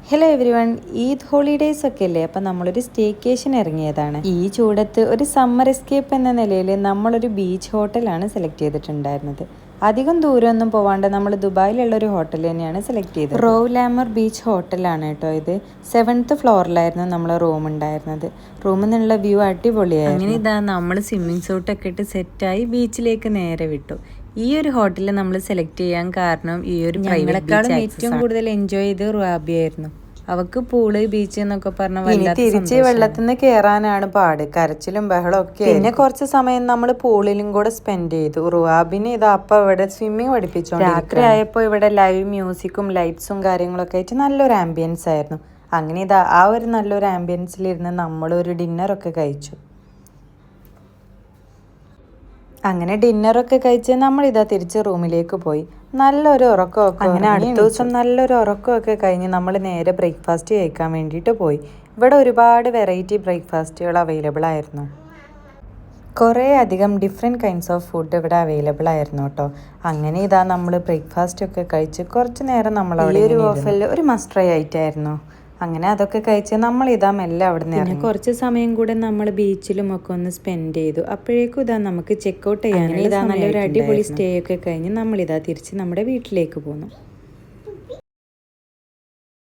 Hello every one, Eid holidays ഒക്കെ അല്ലേ. അപ്പം നമ്മളൊരു സ്റ്റേക്കേഷൻ ഇറങ്ങിയതാണ്. ഈ ചൂടത്ത് ഒരു സമ്മർ എസ്കേപ്പ് എന്ന നിലയിൽ നമ്മളൊരു ബീച്ച് ഹോട്ടലാണ് സെലക്ട് ചെയ്തിട്ടുണ്ടായിരുന്നത്. അധികം ദൂരമൊന്നും പോവാണ്ട് നമ്മൾ ദുബായിലുള്ള ഒരു ഹോട്ടൽ തന്നെയാണ് സെലക്ട് ചെയ്തത്. റോലാമർ ബീച്ച് ഹോട്ടലാണ് കേട്ടോ ഇത്. 7th ഫ്ലോറിലായിരുന്നു നമ്മളെ റൂം ഉണ്ടായിരുന്നത്. റൂമിൽ നിന്നുള്ള വ്യൂ അടിപൊളിയായിരുന്നു. അങ്ങനെ ഇതാ നമ്മൾ സ്വിമ്മിങ് സൂട്ടൊക്കെ ഇട്ട് സെറ്റായി ബീച്ചിലേക്ക് നേരെ വിട്ടു. ഈ ഒരു ഹോട്ടലിൽ നമ്മൾ സെലക്ട് ചെയ്യാൻ കാരണം ഈ ഒരു ഞങ്ങളെക്കാളും ഏറ്റവും കൂടുതൽ എൻജോയ് ചെയ്ത് റുവാബിയായിരുന്നു. അവക്ക് പൂള് ബീച്ച് എന്നൊക്കെ പറഞ്ഞ തിരിച്ച് വെള്ളത്തിൽ നിന്ന് കയറാനാണ് പാട്. കരച്ചിലും ബഹളം ഒക്കെ. പിന്നെ കുറച്ച് സമയം നമ്മൾ പൂളിലും കൂടെ സ്പെൻഡ് ചെയ്തു. റുവാബിന് ഇത് അപ്പം ഇവിടെ സ്വിമ്മിങ് പഠിപ്പിച്ചു. രാത്രി ആയപ്പോൾ ഇവിടെ ലൈവ് മ്യൂസിക്കും ലൈറ്റ്സും കാര്യങ്ങളൊക്കെ ആയിട്ട് നല്ലൊരു ആംബിയൻസ് ആയിരുന്നു. അങ്ങനെ ഇതാ ആ ഒരു നല്ലൊരു ആംബിയൻസിലിരുന്ന് നമ്മളൊരു ഡിന്നറൊക്കെ കഴിച്ചു. അങ്ങനെ ഡിന്നറൊക്കെ കഴിച്ച് നമ്മളിതാ തിരിച്ച് റൂമിലേക്ക് പോയി. നല്ലൊരു ഉറക്കമൊക്കെ. അങ്ങനെ അടുത്ത ദിവസം നല്ലൊരു ഉറക്കമൊക്കെ കഴിഞ്ഞ് നമ്മൾ നേരെ ബ്രേക്ക്ഫാസ്റ്റ് കഴിക്കാൻ വേണ്ടിയിട്ട് പോയി. ഇവിടെ ഒരുപാട് വെറൈറ്റി ബ്രേക്ക്ഫാസ്റ്റുകൾ അവൈലബിൾ ആയിരുന്നു. കുറേ അധികം ഡിഫറെൻറ്റ് കൈൻഡ്സ് ഓഫ് ഫുഡ് ഇവിടെ അവൈലബിൾ ആയിരുന്നു കേട്ടോ. അങ്ങനെ ഇതാ നമ്മൾ ബ്രേക്ക്ഫാസ്റ്റ് ഒക്കെ കഴിച്ച് കുറച്ച് നേരം നമ്മൾ അവിടെ ഒരു വഫൽ ഒരു മസ്റ്റ് ട്രൈ ആയിട്ടായിരുന്നു. അങ്ങനെ അതൊക്കെ കഴിച്ച് നമ്മളിതാ മെല്ലെ അവിടെ നിന്ന്. പിന്നെ കുറച്ച് സമയം കൂടെ നമ്മൾ ബീച്ചിലും ഒക്കെ ഒന്ന് സ്പെൻഡ് ചെയ്തു. അപ്പോഴേക്കും ഇതാ നമുക്ക് ചെക്ക് ഔട്ട് ചെയ്യാൻ ഇതാ നല്ലൊരു അടിപൊളി സ്റ്റേ ഒക്കെ കഴിഞ്ഞ് നമ്മളിതാ തിരിച്ച് നമ്മുടെ വീട്ടിലേക്ക് പോന്നു.